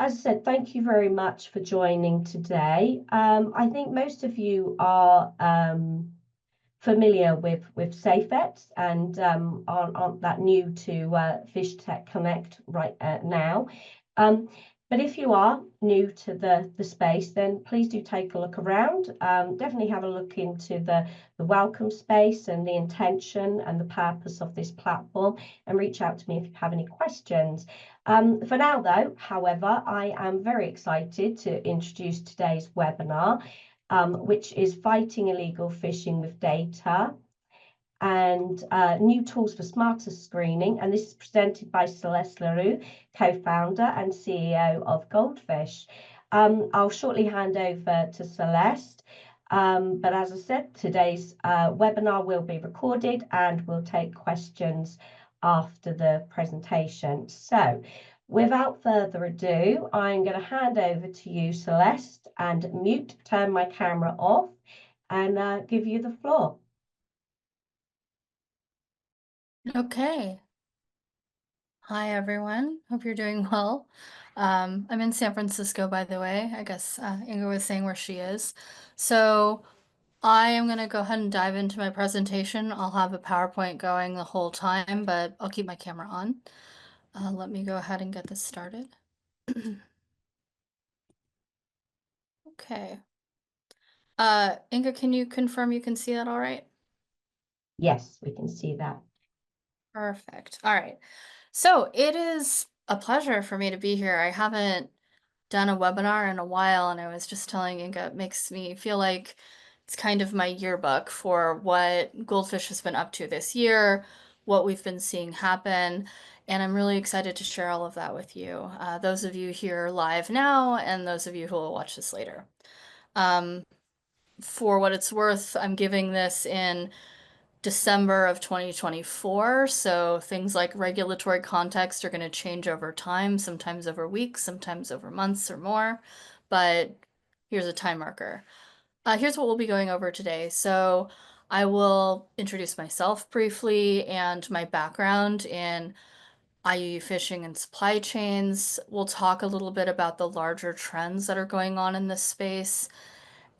as I said, thank you very much for joining today. I think most of you are familiar with SafeX and aren't that new to Fish Tech Connect right now. But if you are new to the space, then please do take a look around. Definitely have a look into the welcome space and the intention and the purpose of this platform, and reach out to me if you have any questions. For now, though, however, I am very excited to introduce today's webinar, which is Fighting Illegal Fishing with Data and New Tools for Smarter Screening. And this is presented by Celeste Leroux, co-founder and CEO of Goldfish. I'll shortly hand over to Celeste. But as I said, today's webinar will be recorded and we'll take questions after the presentation. So without further ado, I'm going to hand over to you, Celeste, and turn my camera off and give you the floor. Okay. Hi, everyone. Hope you're doing well. I'm in San Francisco, by the way. I guess Inga was saying where she is. So I am going to go ahead and dive into my presentation. I'll have a PowerPoint going the whole time, but I'll keep my camera on. Let me go ahead and get this started. Okay. Inga, can you confirm you can see that all right? Yes, we can see that. Perfect. All right. So it is a pleasure for me to be here. I haven't done a webinar in a while, and I was just telling Inga, it makes me feel like it's kind of my yearbook for what Goldfish has been up to this year, what we've been seeing happen, and I'm really excited to share all of that with you. Those of you here live now, and those of you who will watch this later. For what it's worth, I'm giving this in December of 2024, so things like regulatory context are going to change over time, sometimes over weeks, sometimes over months or more, but here's a time marker. Here's what we'll be going over today. So I will introduce myself briefly and my background in IUU fishing and supply chains. We'll talk a little bit about the larger trends that are going on in this space,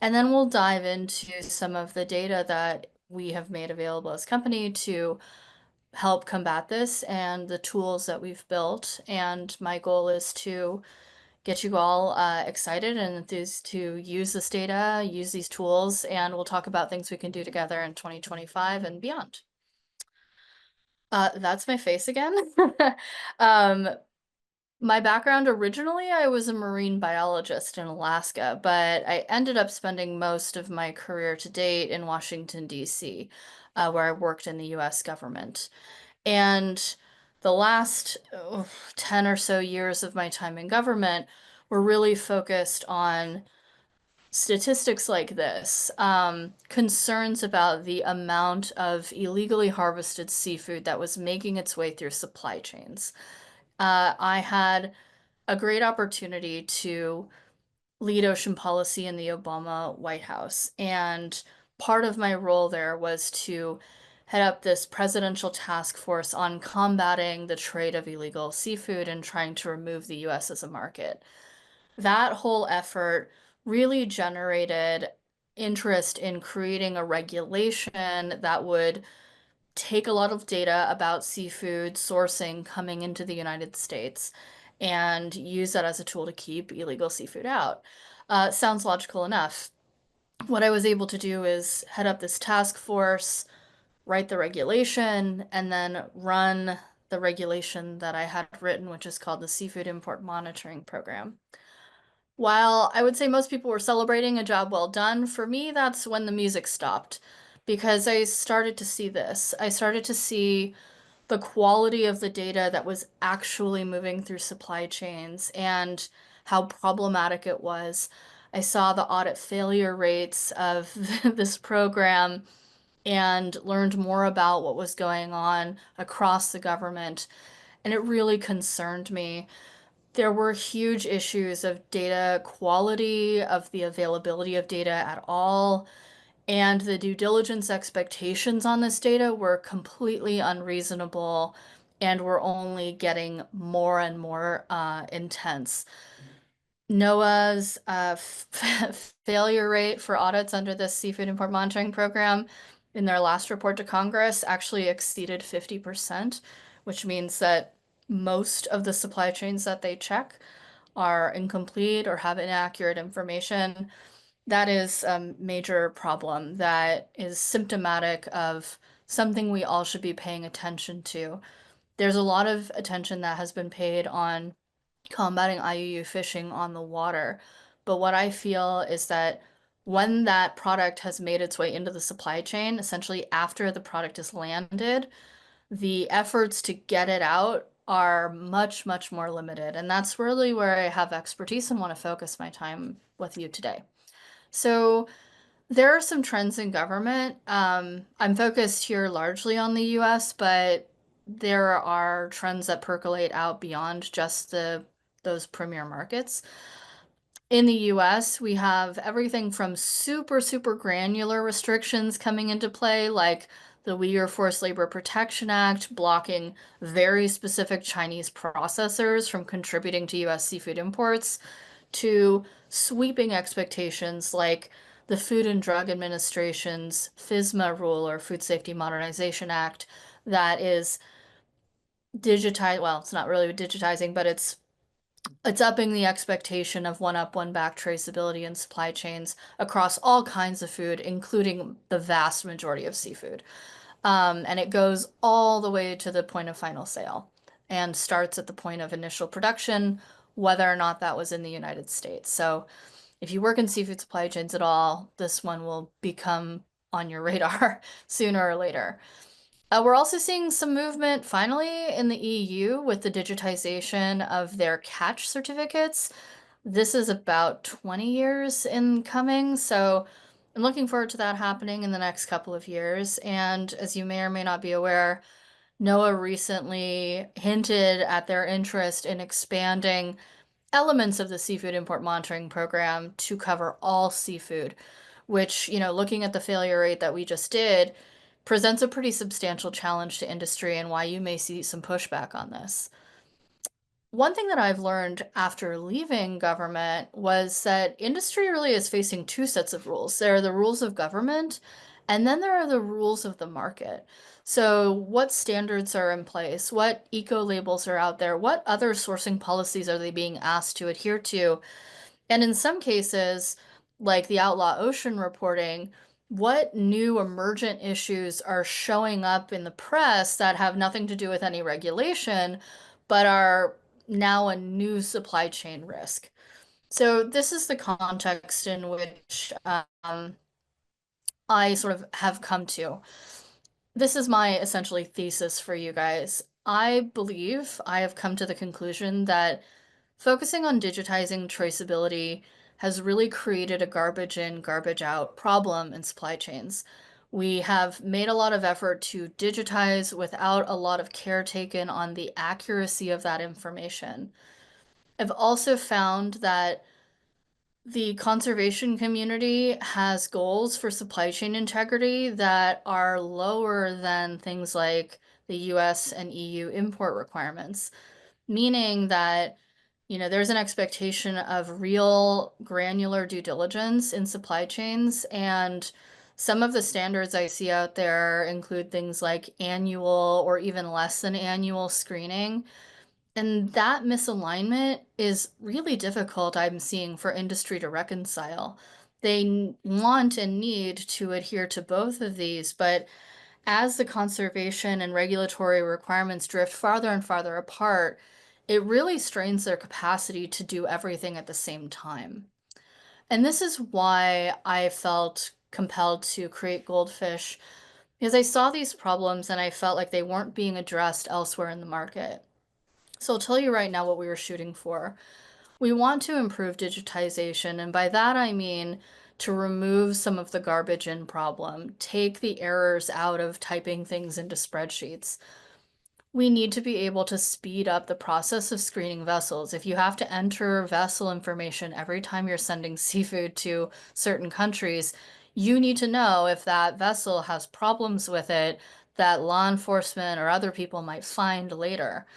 and then we'll dive into some of the data that we have made available as a company to help combat this and the tools that we've built. And my goal is to get you all excited and enthused to use this data, use these tools, and we'll talk about things we can do together in 2025 and beyond. That's my face again. My background, originally, I was a marine biologist in Alaska, but I ended up spending most of my career to date in Washington, D.C., where I worked in the U.S. government. And the last 10 or so years of my time in government were really focused on statistics like this, concerns about the amount of illegally harvested seafood that was making its way through supply chains. I had a great opportunity to lead ocean policy in the Obama White House. And part of my role there was to head up this presidential task force on combating the trade of illegal seafood and trying to remove the US as a market. That whole effort really generated interest in creating a regulation that would take a lot of data about seafood sourcing coming into the United States and use that as a tool to keep illegal seafood out. Sounds logical enough. What I was able to do is head up this task force, write the regulation, and then run the regulation that I had written, which is called the Seafood Import Monitoring Program. While I would say most people were celebrating a job well done, for me, that's when the music stopped, because I started to see this. I started to see the quality of the data that was actually moving through supply chains and how problematic it was. I saw the audit failure rates of this program and learned more about what was going on across the government, and it really concerned me. There were huge issues of data quality, of the availability of data at all, and the due diligence expectations on this data were completely unreasonable and were only getting more and more intense. NOAA's failure rate for audits under this seafood import monitoring program in their last report to Congress actually exceeded 50%, which means that most of the supply chains that they check are incomplete or have inaccurate information. That is a major problem that is symptomatic of something we all should be paying attention to. There's a lot of attention that has been paid on combating IUU fishing on the water. But what I feel is that when that product has made its way into the supply chain, essentially after the product is landed, the efforts to get it out are much, much more limited. And that's really where I have expertise and want to focus my time with you today. So there are some trends in government. I'm focused here largely on the US, but there are trends that percolate out beyond just those premier markets. In the US, we have everything from super, super granular restrictions coming into play, like the Uyghur Forced Labor Protection Act blocking very specific Chinese processors from contributing to US seafood imports, to sweeping expectations like the Food and Drug Administration's FSMA rule or Food Safety Modernization Act that is digitized, well, it's not really digitizing, but it's upping the expectation of one up, one back traceability in supply chains across all kinds of food, including the vast majority of seafood. And it goes all the way to the point of final sale and starts at the point of initial production, whether or not that was in the United States. So if you work in seafood supply chains at all, this one will become on your radar sooner or later. We're also seeing some movement finally in the EU with the digitization of their catch certificates. This is about 20 years in coming, so I'm looking forward to that happening in the next couple of years. And as you may or may not be aware, NOAA recently hinted at their interest in expanding elements of the seafood import monitoring program to cover all seafood, which, looking at the failure rate that we just did, presents a pretty substantial challenge to industry and why you may see some pushback on this. One thing that I've learned after leaving government was that industry really is facing two sets of rules. There are the rules of government, and then there are the rules of the market. So, what standards are in place? What eco labels are out there? What other sourcing policies are they being asked to adhere to? And in some cases, like the outlaw ocean reporting, what new emergent issues are showing up in the press that have nothing to do with any regulation, but are now a new supply chain risk? So this is the context in which I sort of have come to. This is my essentially thesis for you guys. I believe I have come to the conclusion that focusing on digitizing traceability has really created a garbage in, garbage out problem in supply chains. We have made a lot of effort to digitize without a lot of care taken on the accuracy of that information. I've also found that the conservation community has goals for supply chain integrity that are lower than things like the US and EU import requirements, meaning that there's an expectation of real granular due diligence in supply chains, and some of the standards I see out there include things like annual or even less than annual screening. And that misalignment is really difficult, I'm seeing, for industry to reconcile. They want and need to adhere to both of these, but as the conservation and regulatory requirements drift farther and farther apart, it really strains their capacity to do everything at the same time. And this is why I felt compelled to create Goldfish, because I saw these problems and I felt like they weren't being addressed elsewhere in the market. So I'll tell you right now what we were shooting for. We want to improve digitization, and by that I mean to remove some of the garbage in problem, take the errors out of typing things into spreadsheets. We need to be able to speed up the process of screening vessels. If you have to enter vessel information every time you're sending seafood to certain countries, you need to know if that vessel has problems with it that law enforcement or other people might find later.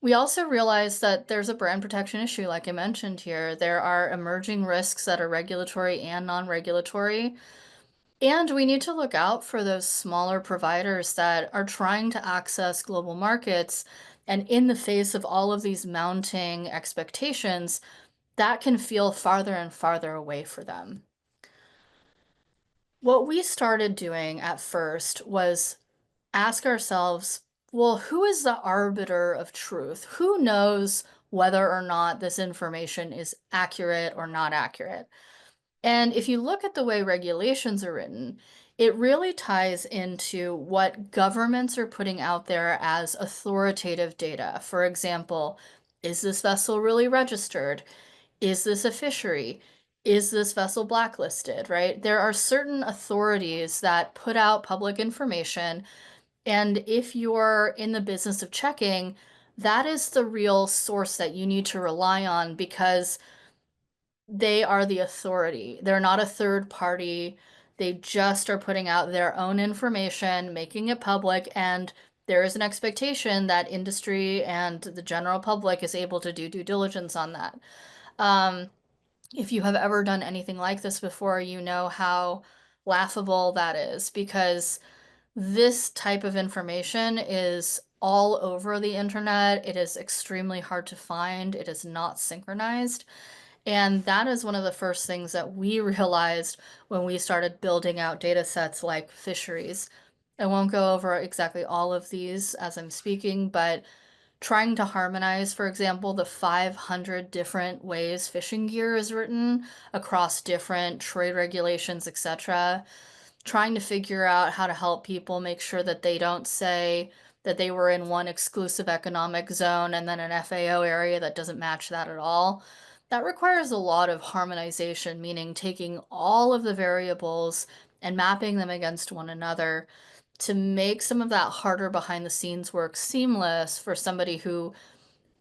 We also realize that there's a brand protection issue, like I mentioned here. There are emerging risks that are regulatory and non-regulatory. And we need to look out for those smaller providers that are trying to access global markets. And in the face of all of these mounting expectations, that can feel farther and farther away for them. What we started doing at first was ask ourselves, well, who is the arbiter of truth? Who knows whether or not this information is accurate or not accurate? And if you look at the way regulations are written, it really ties into what governments are putting out there as authoritative data. For example, is this vessel really registered? Is this a fishery? Is this vessel blacklisted, right? There are certain authorities that put out public information, and if you're in the business of checking, that is the real source that you need to rely on because they are the authority. They're not a third party. They just are putting out their own information, making it public, and there is an expectation that industry and the general public is able to do due diligence on that. Um, if you have ever done anything like this before, you know how laughable that is because this type of information is all over the internet. It is extremely hard to find. It is not synchronized. And that is one of the first things that we realized when we started building out data sets like fisheries. I won't go over exactly all of these as I'm speaking, but trying to harmonize, for example, the 500 different ways fishing gear is written across different trade regulations, etc. Trying to figure out how to help people make sure that they don't say that they were in one exclusive economic zone and then an FAO area that doesn't match that at all. That requires a lot of harmonization, meaning taking all of the variables and mapping them against one another to make some of that harder behind the scenes work seamless for somebody who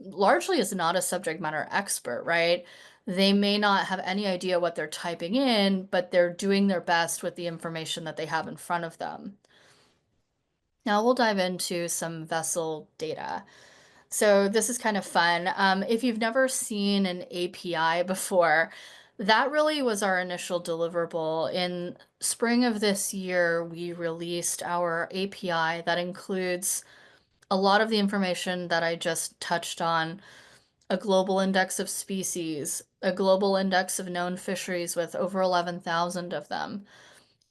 largely is not a subject matter expert, right? They may not have any idea what they're typing in, but they're doing their best with the information that they have in front of them. Now we'll dive into some vessel data. So this is kind of fun. If you've never seen an API before, that really was our initial deliverable. In spring of this year, we released our API that includes a lot of the information that I just touched on: a global index of species, a global index of known fisheries with over 11,000 of them,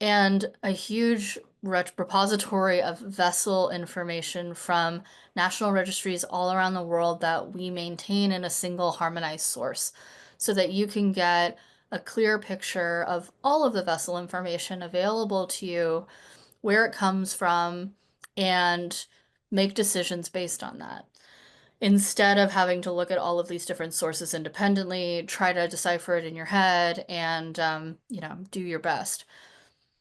and a huge repository of vessel information from national registries all around the world that we maintain in a single harmonized source so that you can get a clear picture of all of the vessel information available to you, where it comes from, and make decisions based on that. Instead of having to look at all of these different sources independently, try to decipher it in your head and, do your best.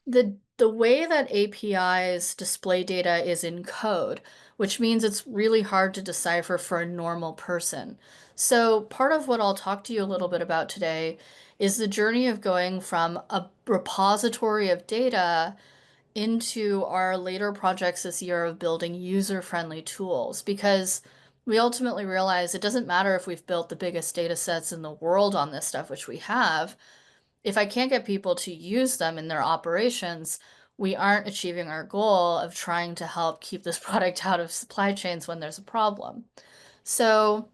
The way that APIs display data is in code, which means it's really hard to decipher for a normal person. So part of what I'll talk to you a little bit about today is the journey of going from a repository of data into our later projects this year of building user-friendly tools, because we ultimately realize it doesn't matter if we've built the biggest data sets in the world on this stuff, which we have. If I can't get people to use them in their operations, we aren't achieving our goal of trying to help keep this product out of supply chains when there's a problem. So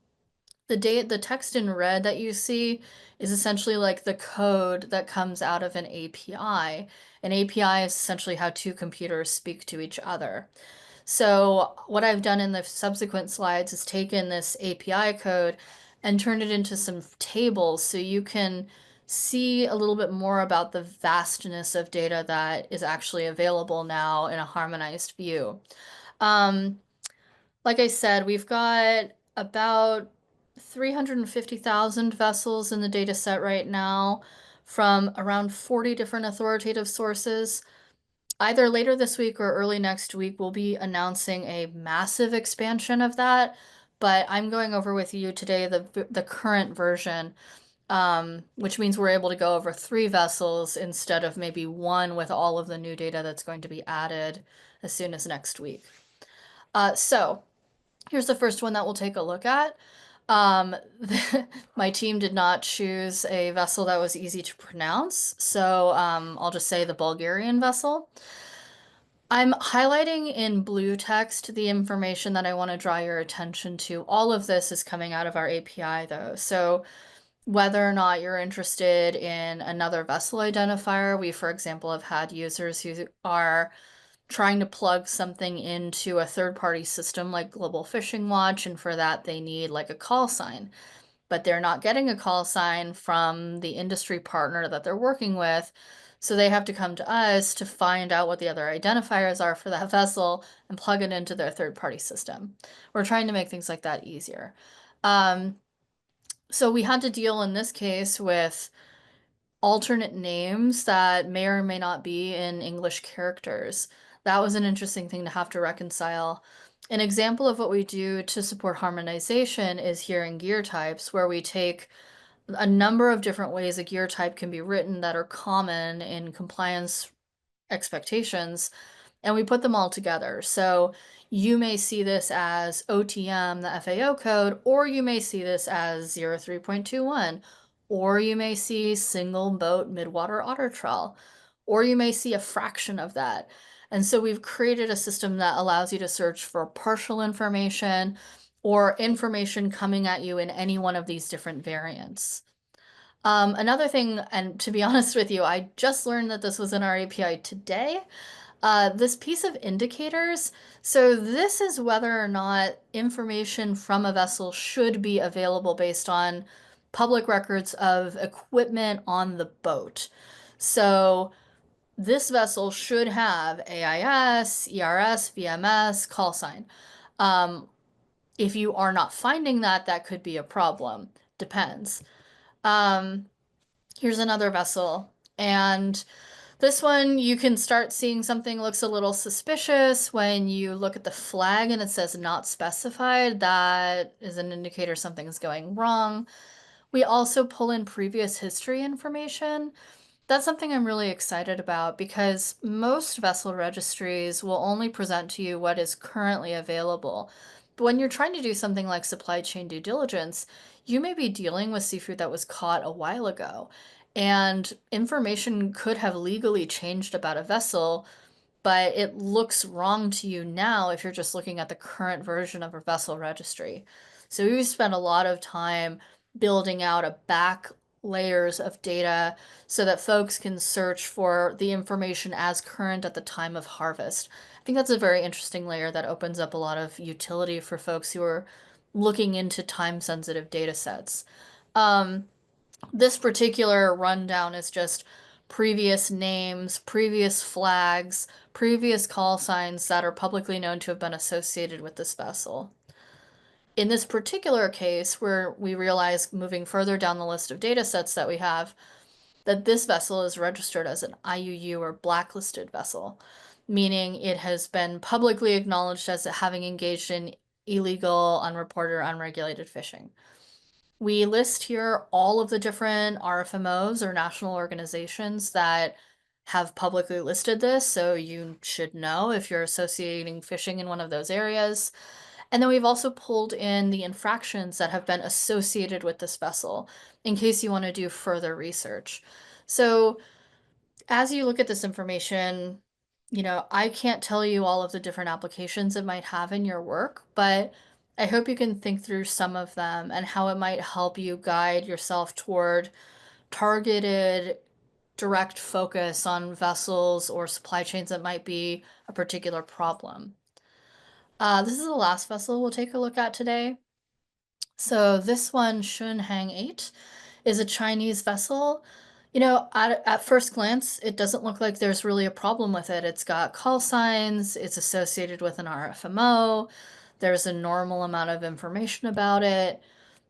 the text in red that you see is essentially like the code that comes out of an API. An API is essentially how two computers speak to each other. So what I've done in the subsequent slides is taken this API code and turned it into some tables so you can see a little bit more about the vastness of data that is actually available now in a harmonized view. Um, like I said, we've got about 350,000 vessels in the data set right now from around 40 different authoritative sources. Either later this week or early next week, we'll be announcing a massive expansion of that, but I'm going over with you today the current version, which means we're able to go over 3 vessels instead of maybe 1 with all of the new data that's going to be added as soon as next week. So Here's the first one that we'll take a look at. Um, my team did not choose a vessel that was easy to pronounce, so I'll just say the Bulgarian vessel. I'm highlighting in blue text the information that I want to draw your attention to. All of this is coming out of our API though. So whether or not you're interested in another vessel identifier, we, for example, have had users who are trying to plug something into a third-party system like Global Fishing Watch, and for that they need like a call sign, but they're not getting a call sign from the industry partner that they're working with. So they have to come to us to find out what the other identifiers are for that vessel and plug it into their third-party system. We're trying to make things like that easier. So we had to deal in this case with alternate names that may or may not be in English characters. That was an interesting thing to have to reconcile. An example of what we do to support harmonization is here in gear types, where we take a number of different ways a gear type can be written that are common in compliance expectations, and we put them all together. So you may see this as OTM, the FAO code, or you may see this as 03.21, or you may see single boat midwater otter trawl, or you may see a fraction of that. And so we've created a system that allows you to search for partial information or information coming at you in any one of these different variants. Another thing, and to be honest with you, I just learned that this was in our API today. This piece of indicators, so this is whether or not information from a vessel should be available based on public records of equipment on the boat. So this vessel should have AIS, ERS, VMS, call sign. Um, if you are not finding that, that could be a problem. Depends. Um, Here's another vessel, and this one, you can start seeing something looks a little suspicious when you look at the flag and it says not specified. That is an indicator something's going wrong. We also pull in previous history information. That's something I'm really excited about because most vessel registries will only present to you what is currently available. But when you're trying to do something like supply chain due diligence, you may be dealing with seafood that was caught a while ago, and information could have legally changed about a vessel, but it looks wrong to you now if you're just looking at the current version of a vessel registry. So we've spent a lot of time building out a back layers of data so that folks can search for the information as current at the time of harvest. I think that's a very interesting layer that opens up a lot of utility for folks who are looking into time-sensitive data sets. This particular rundown is just previous names, previous flags, previous call signs that are publicly known to have been associated with this vessel. In this particular case, where we realize moving further down the list of data sets that we have, that this vessel is registered as an IUU or blacklisted vessel, meaning it has been publicly acknowledged as having engaged in illegal, unreported, or unregulated fishing. We list here all of the different RFMOs or national organizations that have publicly listed this, so you should know if you're associating fishing in one of those areas. And then we've also pulled in the infractions that have been associated with this vessel in case you want to do further research. So as you look at this information, I can't tell you all of the different applications it might have in your work, but I hope you can think through some of them and how it might help you guide yourself toward targeted, direct focus on vessels or supply chains that might be a particular problem. This is the last vessel we'll take a look at today. So this one, Shunhang 8, is a Chinese vessel. At first glance, it doesn't look like there's really a problem with it. It's got call signs, it's associated with an RFMO, there's a normal amount of information about it.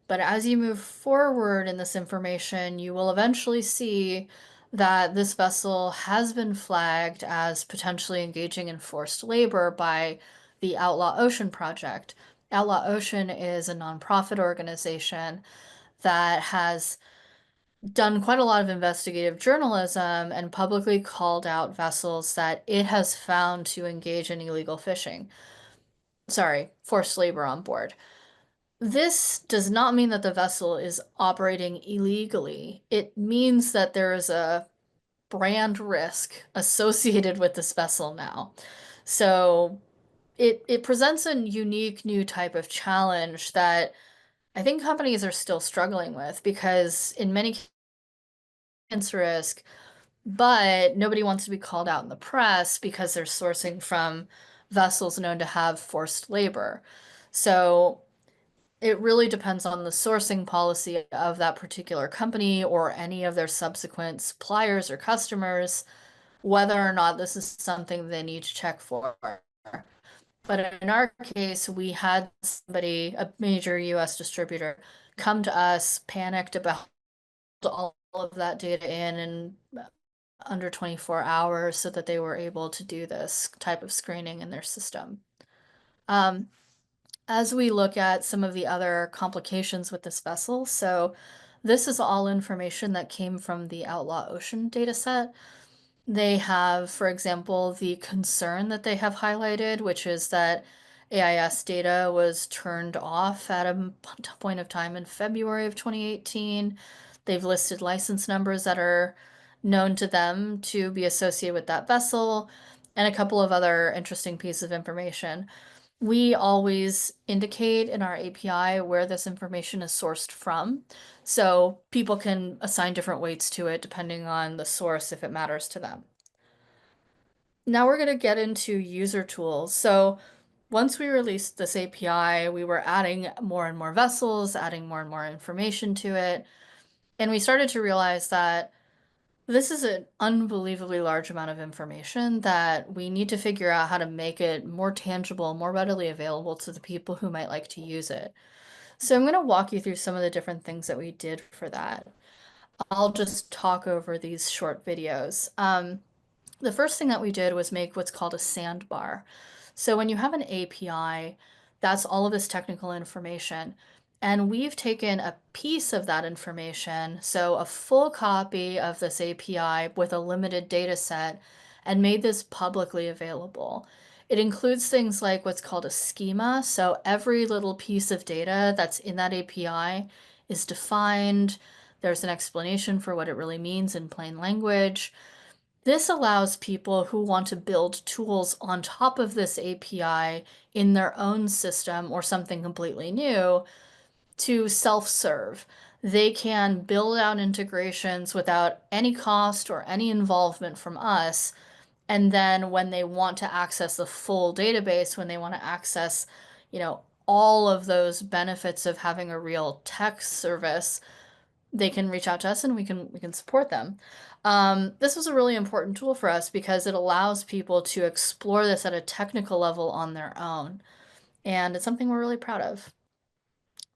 But as you move forward in this information, you will eventually see that this vessel has been flagged as potentially engaging in forced labor by the Outlaw Ocean Project. Outlaw Ocean is a nonprofit organization that has done quite a lot of investigative journalism and publicly called out vessels that it has found to engage in illegal fishing. sorry, forced labor on board. This does not mean that the vessel is operating illegally. It means that there is a brand risk associated with this vessel now. So it presents a unique new type of challenge that I think companies are still struggling with because in many cases it's risk, but nobody wants to be called out in the press because they're sourcing from vessels known to have forced labor. So it really depends on the sourcing policy of that particular company or any of their subsequent suppliers or customers, whether or not this is something they need to check for. But in our case, we had somebody, a major US distributor, come to us panicked about all of that data in under 24 hours so that they were able to do this type of screening in their system. Um, as we look at some of the other complications with this vessel, so this is all information that came from the Outlaw Ocean dataset. They have, for example, the concern that they have highlighted, which is that AIS data was turned off at a point of time in February of 2018. They've listed license numbers that are known to them to be associated with that vessel, and a couple of other interesting pieces of information. We always indicate in our API where this information is sourced from, so people can assign different weights to it depending on the source if it matters to them. Now we're going to get into user tools. So once we released this API, we were adding more and more vessels, adding more and more information to it, and we started to realize that this is an unbelievably large amount of information that we need to figure out how to make it more tangible, more readily available to the people who might like to use it. So I'm going to walk you through some of the different things that we did for that. I'll just talk over these short videos. The first thing that we did was make what's called a sandbar. So when you have an API, that's all of this technical information. And we've taken a piece of that information, so a full copy of this API with a limited data set, and made this publicly available. It includes things like what's called a schema. So every little piece of data that's in that API is defined. There's an explanation for what it really means in plain language. This allows people who want to build tools on top of this API in their own system or something completely new to self-serve. They can build out integrations without any cost or any involvement from us. And then when they want to access the full database, when they want to access, all of those benefits of having a real tech service, they can reach out to us and we can support them. This was a really important tool for us because it allows people to explore this at a technical level on their own, and it's something we're really proud of.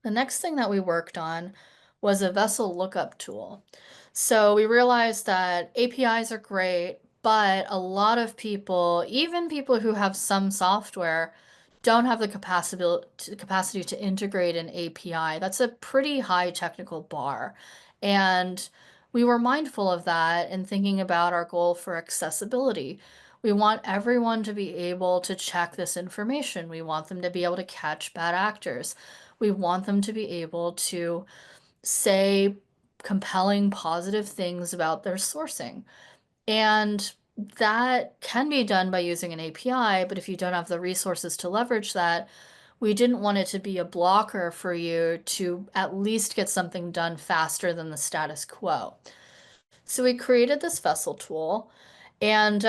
The next thing that we worked on was a vessel lookup tool. So we realized that APIs are great, but a lot of people, even people who have some software, don't have the capacity to integrate an API. That's a pretty high technical bar. And we were mindful of that in thinking about our goal for accessibility. We want everyone to be able to check this information. We want them to be able to catch bad actors. We want them to be able to say compelling, positive things about their sourcing. And that can be done by using an API, but if you don't have the resources to leverage that, we didn't want it to be a blocker for you to at least get something done faster than the status quo. So we created this vessel tool, and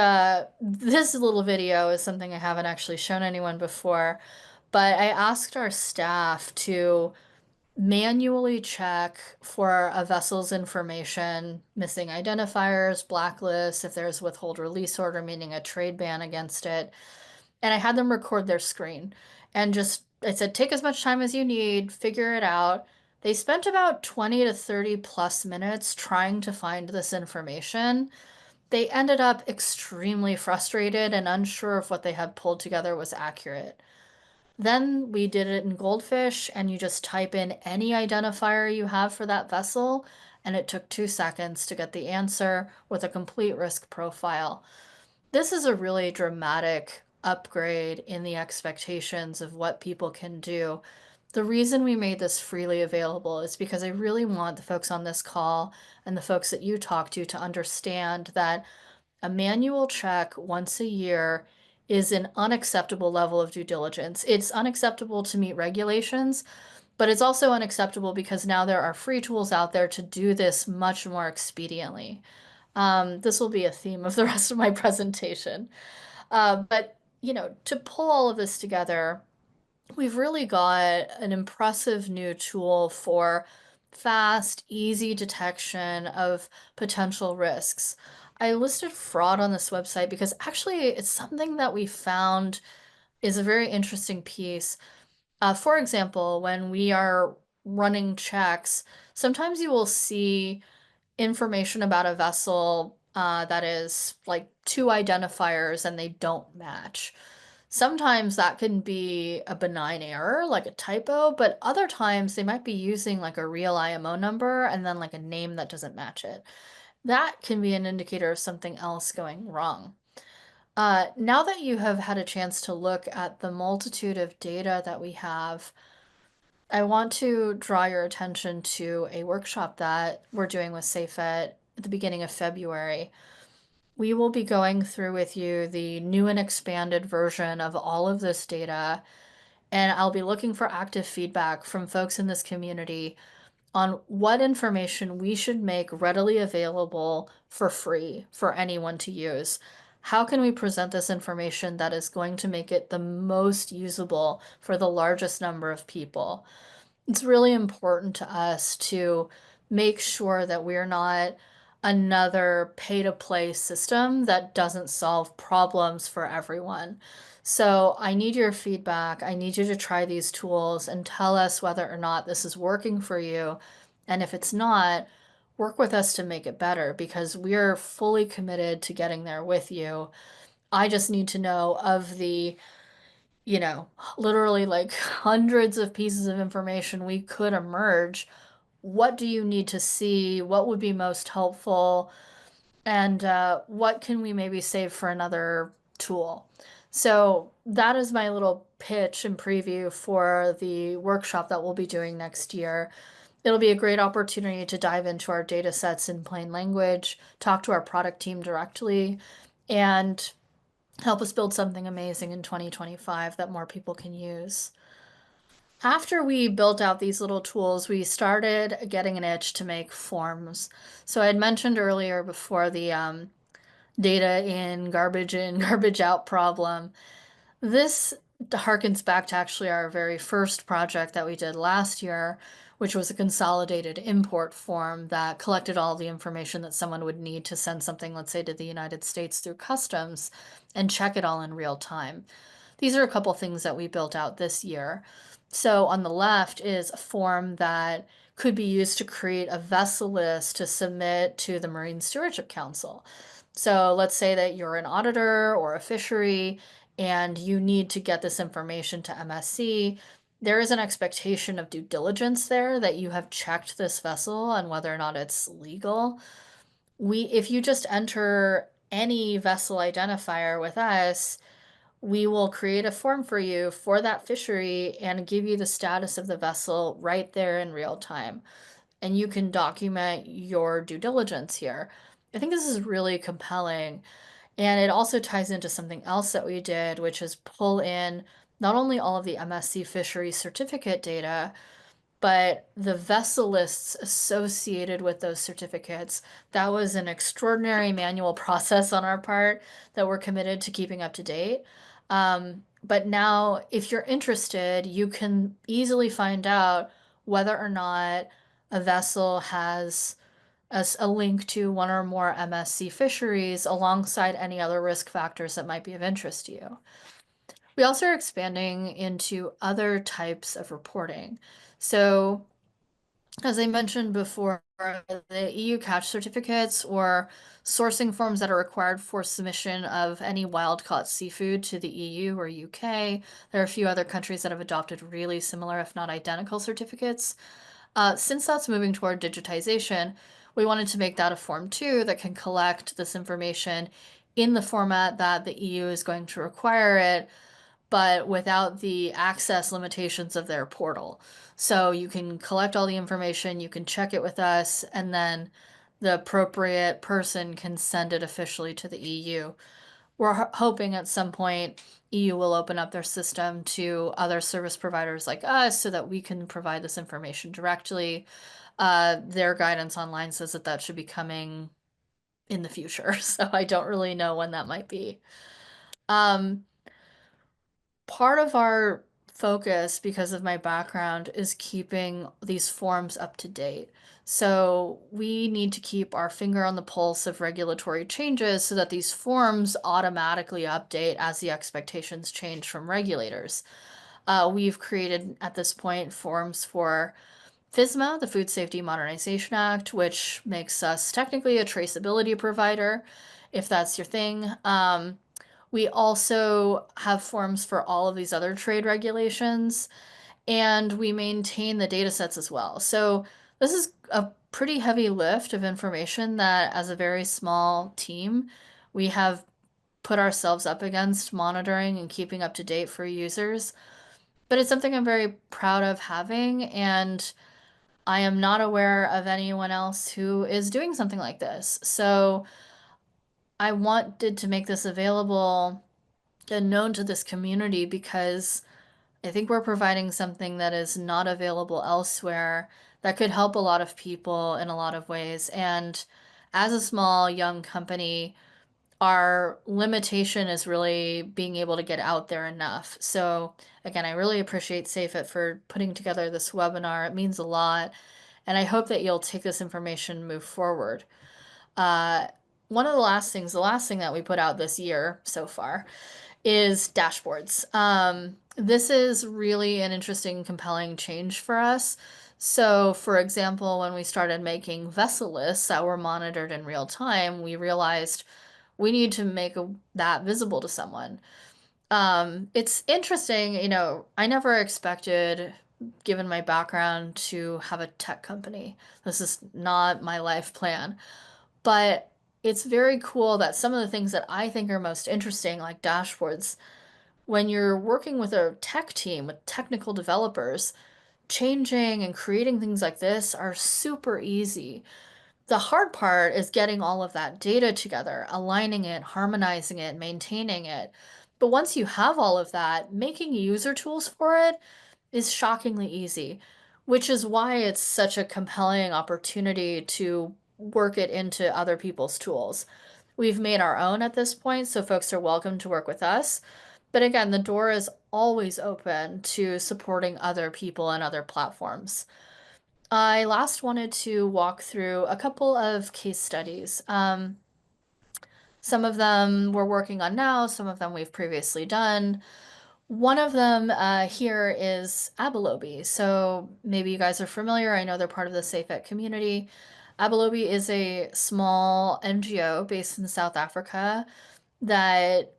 this little video is something I haven't actually shown anyone before, but I asked our staff to manually check for a vessel's information, missing identifiers, blacklists, if there's withhold release order, meaning a trade ban against it. And I had them record their screen and I said, take as much time as you need, figure it out. They spent about 20 to 30 plus minutes trying to find this information. They ended up extremely frustrated and unsure if what they had pulled together was accurate. Then we did it in Goldfish, and you just type in any identifier you have for that vessel, and it took 2 seconds to get the answer with a complete risk profile. This is a really dramatic upgrade in the expectations of what people can do. The reason we made this freely available is because I really want the folks on this call and the folks that you talk to understand that a manual check once a year is an unacceptable level of due diligence. It's unacceptable to meet regulations, but it's also unacceptable because now there are free tools out there to do this much more expediently. This will be a theme of the rest of my presentation. But to pull all of this together, we've really got an impressive new tool for fast, easy detection of potential risks. I listed fraud on this website because actually it's something that we found is a very interesting piece. For example, when we are running checks, sometimes you will see information about a vessel that is like two identifiers and they don't match. Sometimes that can be a benign error, like a typo, but other times they might be using like a real IMO number and then like a name that doesn't match it. That can be an indicator of something else going wrong. Now that you have had a chance to look at the multitude of data that we have, I want to draw your attention to a workshop that we're doing with SafeEd at the beginning of February. We will be going through with you the new and expanded version of all of this data, and I'll be looking for active feedback from folks in this community on what information we should make readily available for free for anyone to use. How can we present this information that is going to make it the most usable for the largest number of people? It's really important to us to make sure that we're not another pay-to-play system that doesn't solve problems for everyone. So I need your feedback. I need you to try these tools and tell us whether or not this is working for you. And if it's not, work with us to make it better because we're fully committed to getting there with you. I just need to know of the you know, literally like hundreds of pieces of information we could emerge. What do you need to see? What would be most helpful? And what can we maybe save for another tool? So that is my little pitch and preview for the workshop that we'll be doing next year. It'll be a great opportunity to dive into our data sets in plain language, talk to our product team directly, and help us build something amazing in 2025 that more people can use. After we built out these little tools, we started getting an itch to make forms. So I had mentioned earlier before the data in, garbage out problem. This harkens back to actually our very first project that we did last year, which was a consolidated import form that collected all the information that someone would need to send something, let's say, to the United States through customs and check it all in real time. These are a couple things that we built out this year. So on the left is a form that could be used to create a vessel list to submit to the Marine Stewardship Council. So let's say that you're an auditor or a fishery and you need to get this information to MSC. There is an expectation of due diligence there that you have checked this vessel and whether or not it's legal. If you just enter any vessel identifier with us, we will create a form for you for that fishery and give you the status of the vessel right there in real time. And you can document your due diligence here. I think this is really compelling. And it also ties into something else that we did, which is pull in not only all of the MSC fishery certificate data, but the vessel lists associated with those certificates. That was an extraordinary manual process on our part that we're committed to keeping up to date. But now, if you're interested, you can easily find out whether or not a vessel has a link to one or more MSC fisheries alongside any other risk factors that might be of interest to you. We also are expanding into other types of reporting. So as I mentioned before, the EU catch certificates or sourcing forms that are required for submission of any wild-caught seafood to the EU or UK. There are a few other countries that have adopted really similar, if not identical, certificates. Since that's moving toward digitization, we wanted to make that a form too that can collect this information in the format that the EU is going to require it, but without the access limitations of their portal. So you can collect all the information, you can check it with us, and then the appropriate person can send it officially to the EU. We're hoping at some point EU will open up their system to other service providers like us so that we can provide this information directly. Their guidance online says that that should be coming in the future, so I don't really know when that might be. Um, Part of our focus, because of my background, is keeping these forms up to date. So we need to keep our finger on the pulse of regulatory changes so that these forms automatically update as the expectations change from regulators. We've created at this point forms for FSMA, the Food Safety Modernization Act, which makes us technically a traceability provider, if that's your thing. We also have forms for all of these other trade regulations, and we maintain the data sets as well. So this is a pretty heavy lift of information that, as a very small team, we have put ourselves up against monitoring and keeping up to date for users. But it's something I'm very proud of having, and I am not aware of anyone else who is doing something like this. So I wanted to make this available and known to this community because I think we're providing something that is not available elsewhere that could help a lot of people in a lot of ways. And as a small, young company, our limitation is really being able to get out there enough. So, again, I really appreciate SafeIt for putting together this webinar. It means a lot. And I hope that you'll take this information and move forward. Uh, One of the last thing that we put out this year so far is dashboards. This is really an interesting, compelling change for us. So, for example, when we started making vessel lists that were monitored in real time, we realized we need to make that visible to someone. It's interesting, I never expected, given my background, to have a tech company. This is not my life plan. But it's very cool that some of the things that I think are most interesting, like dashboards, when you're working with a tech team, with technical developers, changing and creating things like this are super easy. The hard part is getting all of that data together, aligning it, harmonizing it, maintaining it. But once you have all of that, making user tools for it is shockingly easy, which is why it's such a compelling opportunity to work it into other people's tools. We've made our own at this point, so folks are welcome to work with us. But again, the door is always open to supporting other people and other platforms. I last wanted to walk through a couple of case studies. Some of them we're working on now, some of them we've previously done. One of them here is Abelobi. So maybe you guys are familiar. I know they're part of the SafeEt community. Abelobi is a small NGO based in South Africa that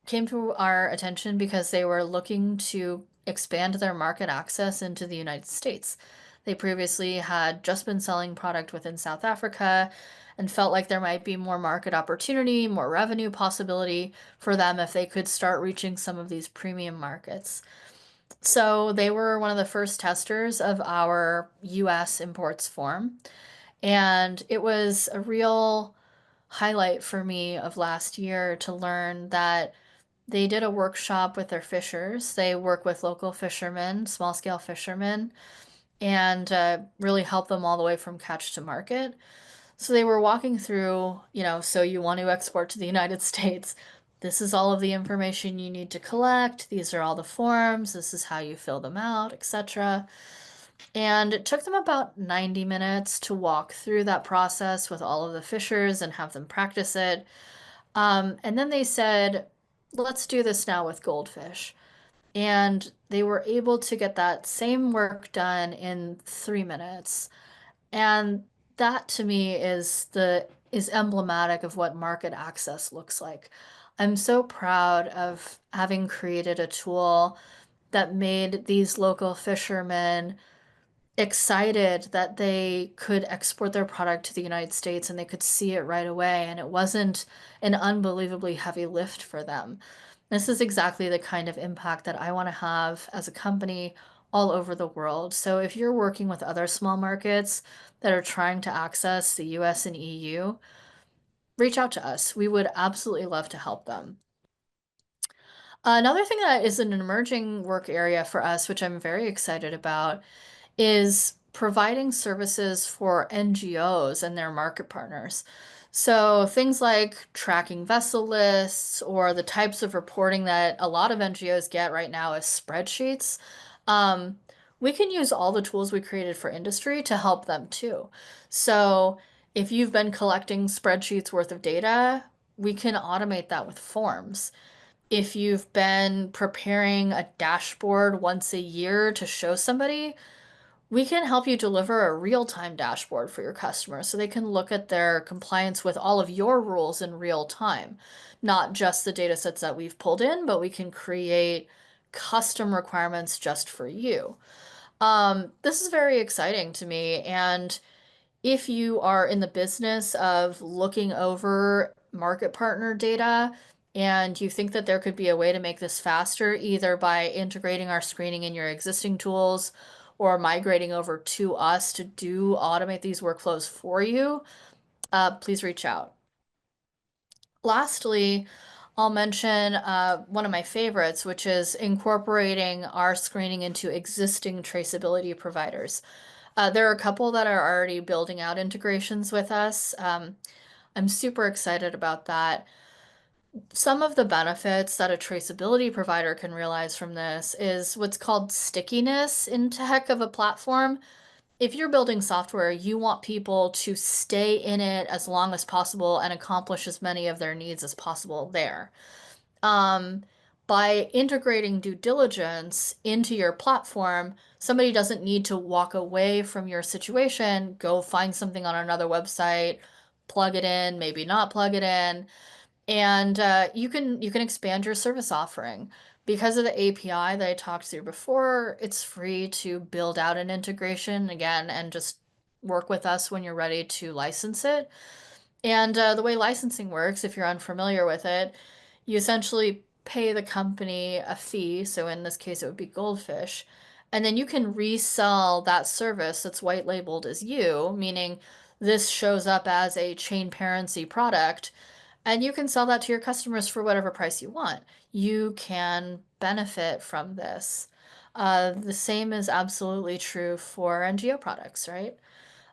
came to our attention because they were looking to expand their market access into the United States. They previously had just been selling product within South Africa and felt like there might be more market opportunity, more revenue possibility for them if they could start reaching some of these premium markets. So they were one of the first testers of our US imports form. And it was a real highlight for me of last year to learn that they did a workshop with their fishers. They work with local fishermen, small scale fishermen, and really help them all the way from catch to market. So they were walking through, so you want to export to the United States. This is all of the information you need to collect. These are all the forms. This is how you fill them out, etc. And it took them about 90 minutes to walk through that process with all of the fishers and have them practice it. And then they said, let's do this now with Goldfish. And they were able to get that same work done in 3 minutes. And that to me is emblematic of what market access looks like. I'm so proud of having created a tool that made these local fishermen excited that they could export their product to the United States and they could see it right away, and it wasn't an unbelievably heavy lift for them. This is exactly the kind of impact that I want to have as a company all over the world. So if you're working with other small markets that are trying to access the US and EU, reach out to us. We would absolutely love to help them. Another thing that is an emerging work area for us, which I'm very excited about, is providing services for NGOs and their market partners. So things like tracking vessel lists or the types of reporting that a lot of NGOs get right now as spreadsheets. Um, we can use all the tools we created for industry to help them too. So if you've been collecting spreadsheets worth of data, we can automate that with forms. If you've been preparing a dashboard once a year to show somebody, we can help you deliver a real-time dashboard for your customers so they can look at their compliance with all of your rules in real time, not just the data sets that we've pulled in, but we can create custom requirements just for you. This is very exciting to me, and if you are in the business of looking over market partner data and you think that there could be a way to make this faster, either by integrating our screening in your existing tools or migrating over to us to do automate these workflows for you, please reach out. Lastly, I'll mention one of my favorites, which is incorporating our screening into existing traceability providers. There are a couple that are already building out integrations with us. I'm super excited about that. Some of the benefits that a traceability provider can realize from this is what's called stickiness in tech of a platform. If you're building software, you want people to stay in it as long as possible and accomplish as many of their needs as possible there. Um, by integrating due diligence into your platform, somebody doesn't need to walk away from your situation, go find something on another website, plug it in, maybe not plug it in, and you can expand your service offering. Because of the API that I talked through before, it's free to build out an integration again and just work with us when you're ready to license it. And the way licensing works, if you're unfamiliar with it, you essentially pay the company a fee. So in this case, it would be Goldfish. And then you can resell that service that's white labeled as you, meaning this shows up as a chain parency product, and you can sell that to your customers for whatever price you want. You can benefit from this. The same is absolutely true for NGO products, right?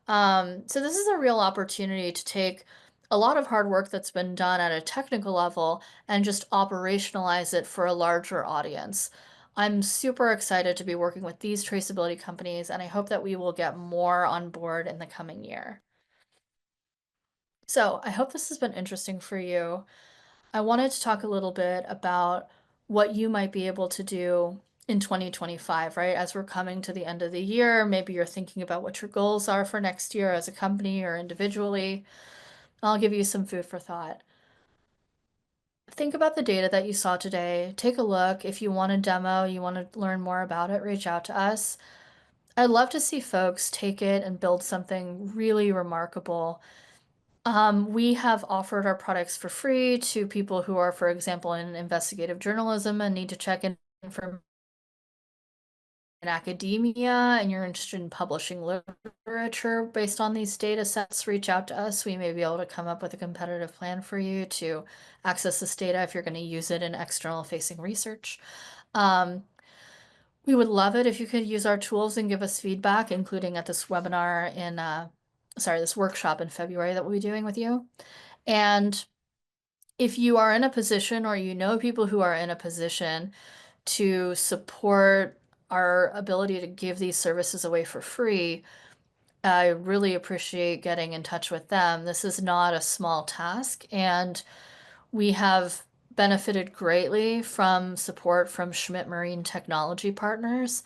So this is a real opportunity to take a lot of hard work that's been done at a technical level and just operationalize it for a larger audience. I'm super excited to be working with these traceability companies, and I hope that we will get more on board in the coming year. So I hope this has been interesting for you. I wanted to talk a little bit about what you might be able to do in 2025, right? As we're coming to the end of the year, maybe you're thinking about what your goals are for next year as a company or individually. I'll give you some food for thought. Think about the data that you saw today. Take a look. If you want a demo, you want to learn more about it, reach out to us. I'd love to see folks take it and build something really remarkable. We have offered our products for free to people who are, for example, in investigative journalism and need to check in from in academia, and you're interested in publishing literature based on these data sets. Reach out to us. We may be able to come up with a competitive plan for you to access this data if you're going to use it in external facing research. Um, we would love it if you could use our tools and give us feedback, including at this webinar in, this workshop in February that we'll be doing with you. And if you are in a position or you know people who are in a position to support our ability to give these services away for free, I really appreciate getting in touch with them. This is not a small task, and we have benefited greatly from support from Schmidt Marine Technology Partners.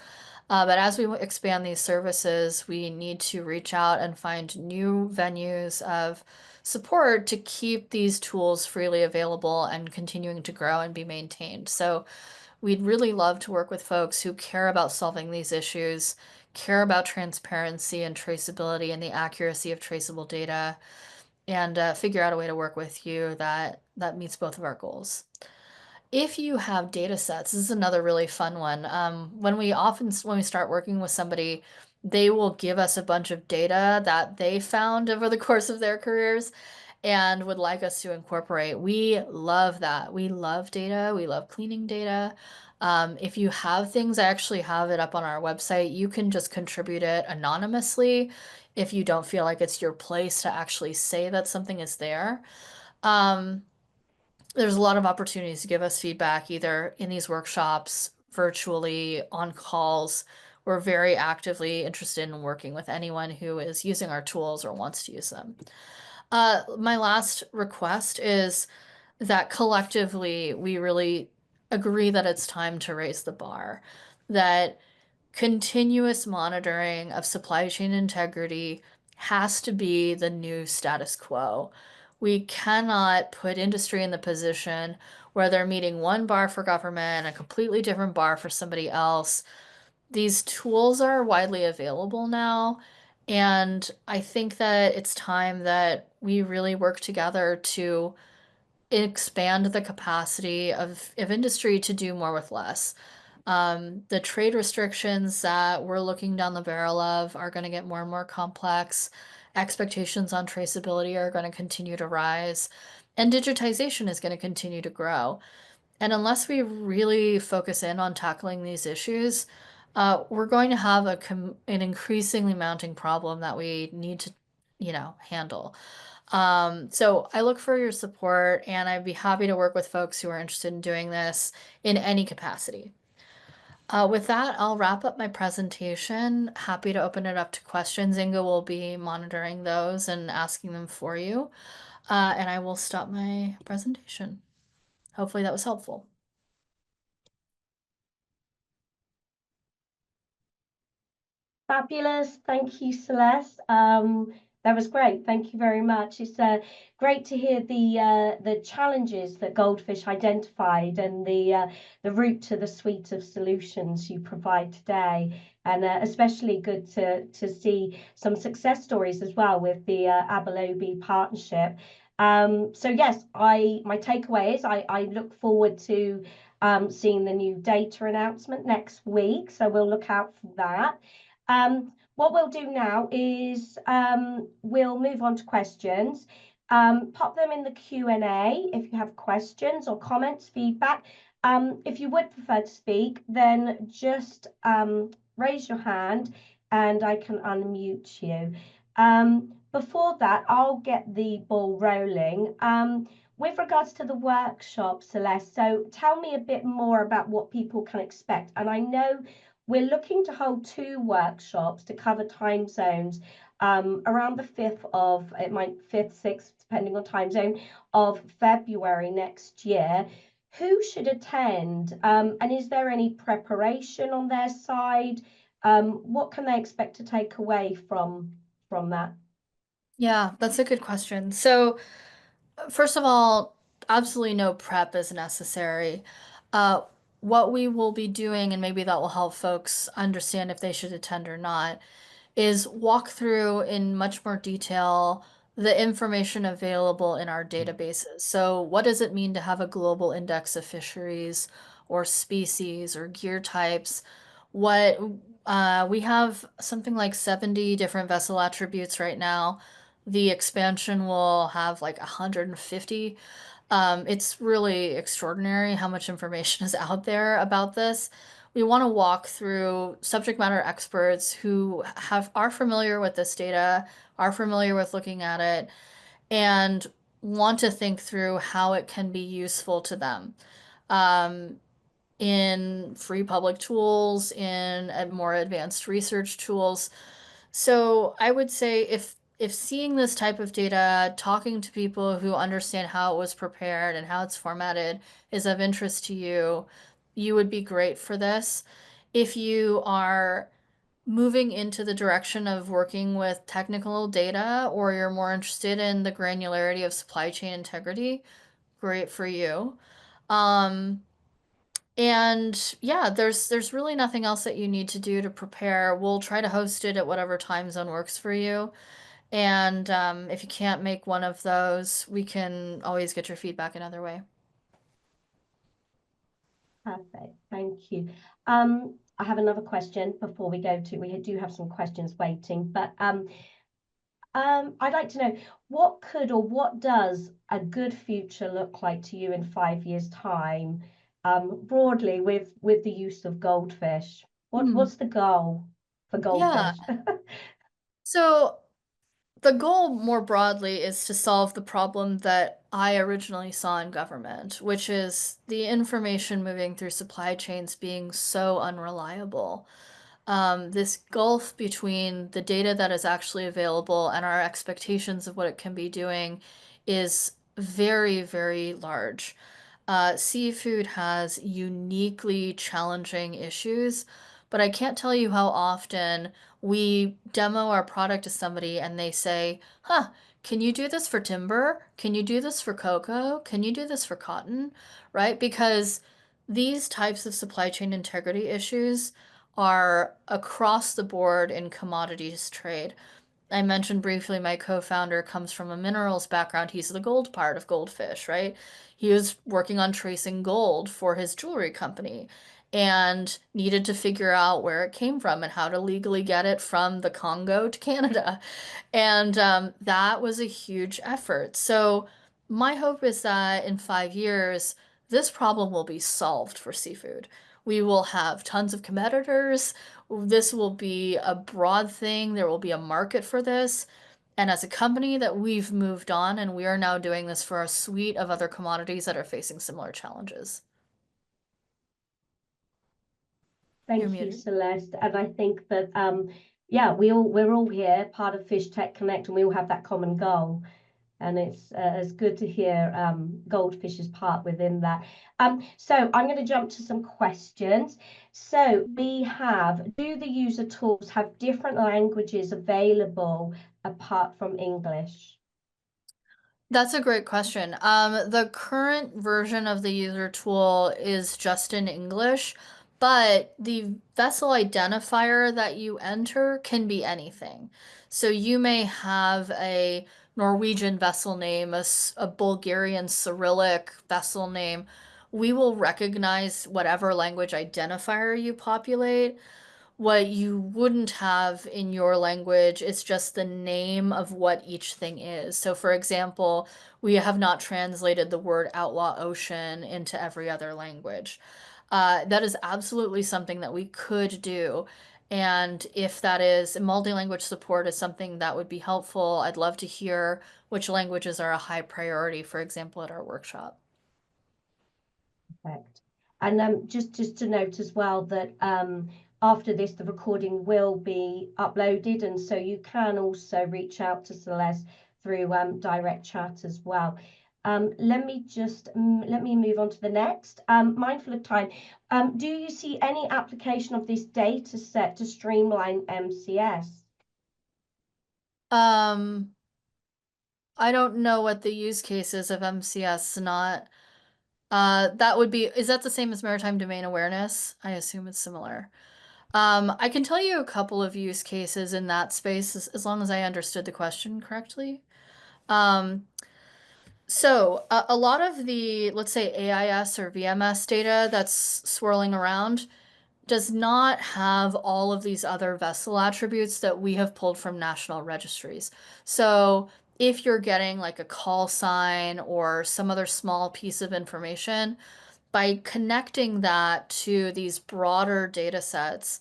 But as we expand these services, we need to reach out and find new venues of support to keep these tools freely available and continuing to grow and be maintained. So we'd really love to work with folks who care about solving these issues, care about transparency and traceability and the accuracy of traceable data, and figure out a way to work with you that meets both of our goals. If you have data sets, this is another really fun one. When we start working with somebody, they will give us a bunch of data that they found over the course of their careers and would like us to incorporate. We love that. We love data. We love cleaning data. If you have things, I actually have it up on our website. You can just contribute it anonymously if you don't feel like it's your place to actually say that something is there. Um, there's a lot of opportunities to give us feedback either in these workshops, virtually, on calls. We're very actively interested in working with anyone who is using our tools or wants to use them. My last request is that collectively we really agree that it's time to raise the bar, that continuous monitoring of supply chain integrity has to be the new status quo. We cannot put industry in the position where they're meeting one bar for government, a completely different bar for somebody else. These tools are widely available now, and I think that it's time that we really work together to expand the capacity of industry to do more with less. The trade restrictions that we're looking down the barrel of are going to get more and more complex. Expectations on traceability are going to continue to rise, and digitization is going to continue to grow. And unless we really focus in on tackling these issues, we're going to have an increasingly mounting problem that we need to, handle. So I look for your support, and I'd be happy to work with folks who are interested in doing this in any capacity. With that, I'll wrap up my presentation. Happy to open it up to questions. Inga will be monitoring those and asking them for you. And I will stop my presentation. Hopefully that was helpful. Fabulous. Thank you, Celeste. That was great. Thank you very much. It's great to hear the challenges that Goldfish identified and the route to the suite of solutions you provide today. And especially good to see some success stories as well with the Abelobi partnership. So yes, my takeaway is I look forward to seeing the new data announcement next week. So we'll look out for that. What we'll do now is we'll move on to questions. Pop them in the Q&A if you have questions or comments, feedback. If you would prefer to speak, then just raise your hand and I can unmute you. Before that, I'll get the ball rolling. With regards to the workshop, Celeste, so tell me a bit more about what people can expect. And I know we're looking to hold 2 workshops to cover time zones around the 5th, 6th, depending on time zone, of February next year. Who should attend? And is there any preparation on their side? What can they expect to take away from that? Yeah, that's a good question. So, first of all, absolutely no prep is necessary. Uh, what we will be doing, and maybe that will help folks understand if they should attend or not, is walk through in much more detail the information available in our databases. So, what does it mean to have a global index of fisheries or species or gear types? What we have something like 70 different vessel attributes right now. The expansion will have like 150. It's really extraordinary how much information is out there about this. We want to walk through subject matter experts who are familiar with this data, are familiar with looking at it, and want to think through how it can be useful to them. In free public tools, in more advanced research tools. So I would say if seeing this type of data, talking to people who understand how it was prepared and how it's formatted is of interest to you, you would be great for this. If you are moving into the direction of working with technical data or you're more interested in the granularity of supply chain integrity, great for you. Um, And yeah, there's really nothing else that you need to do to prepare. We'll try to host it at whatever time zone works for you. And if you can't make one of those, we can always get your feedback another way. Perfect. Thank you. I have another question before we go to, we do have some questions waiting, but I'd like to know what could or what does a good future look like to you in 5 years' time, broadly with the use of goldfish? Hmm. What's the goal for Yeah. goldfish? So the goal more broadly is to solve the problem that I originally saw in government, which is the information moving through supply chains being so unreliable. This gulf between the data that is actually available and our expectations of what it can be doing is very, very large. Seafood has uniquely challenging issues, but I can't tell you how often we demo our product to somebody and they say, huh, can you do this for timber? Can you do this for cocoa? Can you do this for cotton? Right? Because these types of supply chain integrity issues are across the board in commodities trade. I mentioned briefly my co-founder comes from a minerals background. He's the gold part of Goldfish, right? He was working on tracing gold for his jewelry company and needed to figure out where it came from and how to legally get it from the Congo to Canada. And that was a huge effort. So my hope is that in 5 years, this problem will be solved for seafood. We will have tons of competitors. This will be a broad thing. There will be a market for this. And as a company that we've moved on and we are now doing this for a suite of other commodities that are facing similar challenges. You're Thank you, muted. Celeste. And I think that yeah, we're all here, part of Fish Tech Connect, and we all have that common goal. And it's good to hear Goldfish's part within that. So I'm going to jump to some questions. So we have, do the user tools have different languages available apart from English? That's a great question. The current version of the user tool is just in English, but the vessel identifier that you enter can be anything. So you may have a Norwegian vessel name, a Bulgarian Cyrillic vessel name. We will recognize whatever language identifier you populate. What you wouldn't have in your language is just the name of what each thing is. So, for example, we have not translated the word outlaw ocean into every other language. That is absolutely something that we could do. And if that is multi-language support is something that would be helpful, I'd love to hear which languages are a high priority, for example, at our workshop. Perfect. And just to note as well that after this, the recording will be uploaded, and so you can also reach out to Celeste through direct chat as well. Let me move on to the next. Mindful of time, do you see any application of this data set to streamline MCS? Um, I don't know what the use case is of MCS not. That would be, is that the same as maritime domain awareness? I assume it's similar. I can tell you a couple of use cases in that space as long as I understood the question correctly. Um, so a lot of the, let's say AIS or VMS data that's swirling around does not have all of these other vessel attributes that we have pulled from national registries. So if you're getting like a call sign or some other small piece of information, by connecting that to these broader data sets,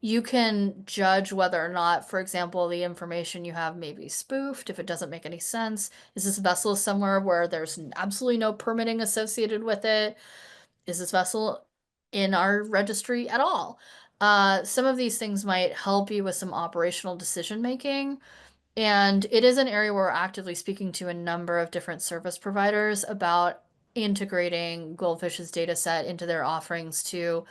you can judge whether or not, for example, the information you have may be spoofed, if it doesn't make any sense. Is this vessel somewhere where there's absolutely no permitting associated with it? Is this vessel in our registry at all? Some of these things might help you with some operational decision making. And it is an area where we're actively speaking to a number of different service providers about integrating Goldfish's data set into their offerings to,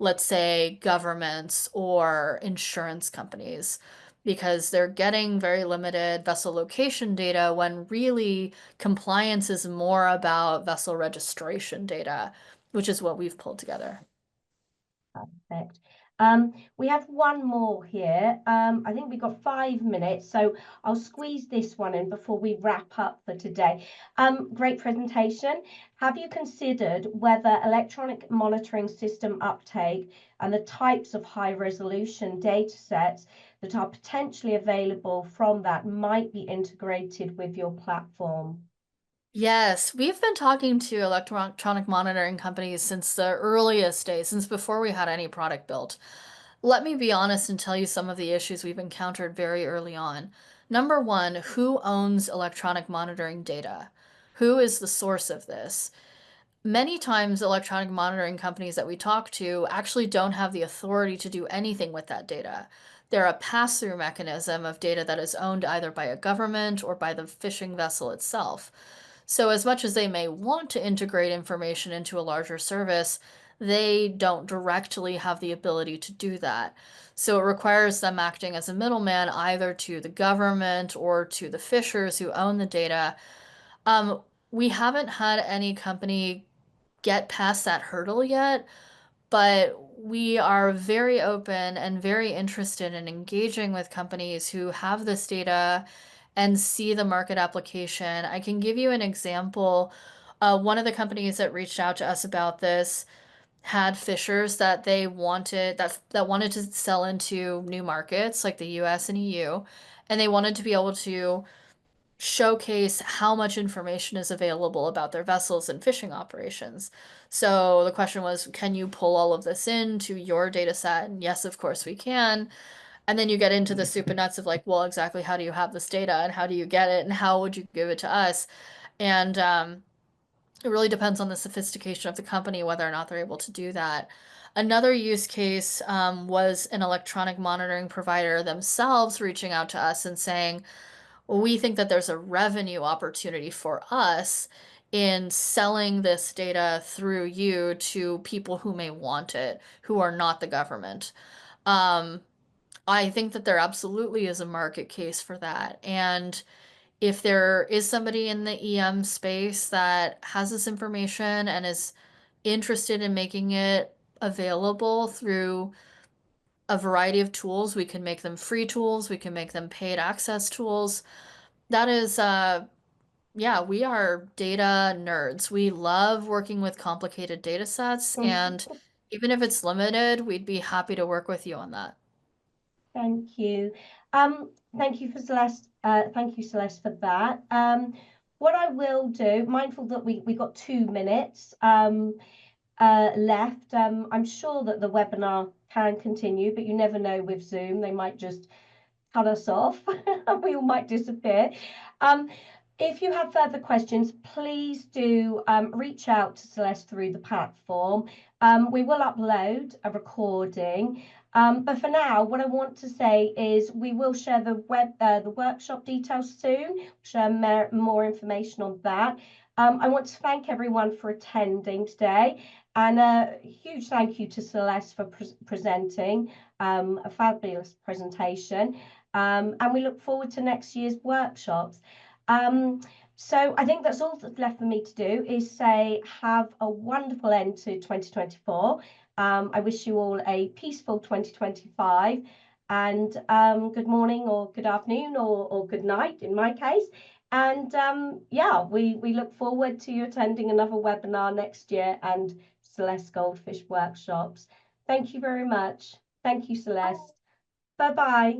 let's say, governments or insurance companies, because they're getting very limited vessel location data when really compliance is more about vessel registration data. which is what we've pulled together. Perfect. We have one more here. I think we've got 5 minutes, so I'll squeeze this one in before we wrap up for today. Great presentation. Have you considered whether electronic monitoring system uptake and the types of high resolution data sets that are potentially available from that might be integrated with your platform? Yes, we've been talking to electronic monitoring companies since the earliest days, since before we had any product built. Let me be honest and tell you some of the issues we've encountered very early on. Number one, who owns electronic monitoring data? Who is the source of this? Many times, electronic monitoring companies that we talk to actually don't have the authority to do anything with that data. They're a pass-through mechanism of data that is owned either by a government or by the fishing vessel itself. So as much as they may want to integrate information into a larger service, they don't directly have the ability to do that. So it requires them acting as a middleman either to the government or to the fishers who own the data. We haven't had any company get past that hurdle yet, but we are very open and very interested in engaging with companies who have this data and see the market application. I can give you an example. One of the companies that reached out to us about this had fishers that they wanted that wanted to sell into new markets like the US and EU, and they wanted to be able to showcase how much information is available about their vessels and fishing operations. So the question was, can you pull all of this into your data set? And yes, of course we can. And then you get into the soup and nuts of like, well, exactly how do you have this data and how do you get it and how would you give it to us? And it really depends on the sophistication of the company, whether or not they're able to do that. Another use case was an electronic monitoring provider themselves reaching out to us and saying, well, we think that there's a revenue opportunity for us in selling this data through you to people who may want it, who are not the government. Um, I think that there absolutely is a market case for that. And if there is somebody in the EM space that has this information and is interested in making it available through a variety of tools, we can make them free tools, we can make them paid access tools. That is, yeah, we are data nerds. We love working with complicated data sets, and even if it's limited, we'd be happy to work with you on that. Thank you. Thank you for Celeste. Thank you, Celeste, for that. What I will do, mindful that we got 2 minutes left. I'm sure that the webinar can continue, but you never know with Zoom. They might just cut us off and we all might disappear. If you have further questions, please do reach out to Celeste through the platform. We will upload a recording. But for now, what I want to say is we will share the workshop details soon, share more information on that. I want to thank everyone for attending today, and a huge thank you to Celeste for presenting a fabulous presentation. And we look forward to next year's workshops. So I think that's all that's left for me to do is say have a wonderful end to 2024. I wish you all a peaceful 2025 and good morning or good afternoon or good night in my case. And yeah, we look forward to you attending another webinar next year and Celeste Goldfish workshops. Thank you very much. Thank you, Celeste. Bye-bye.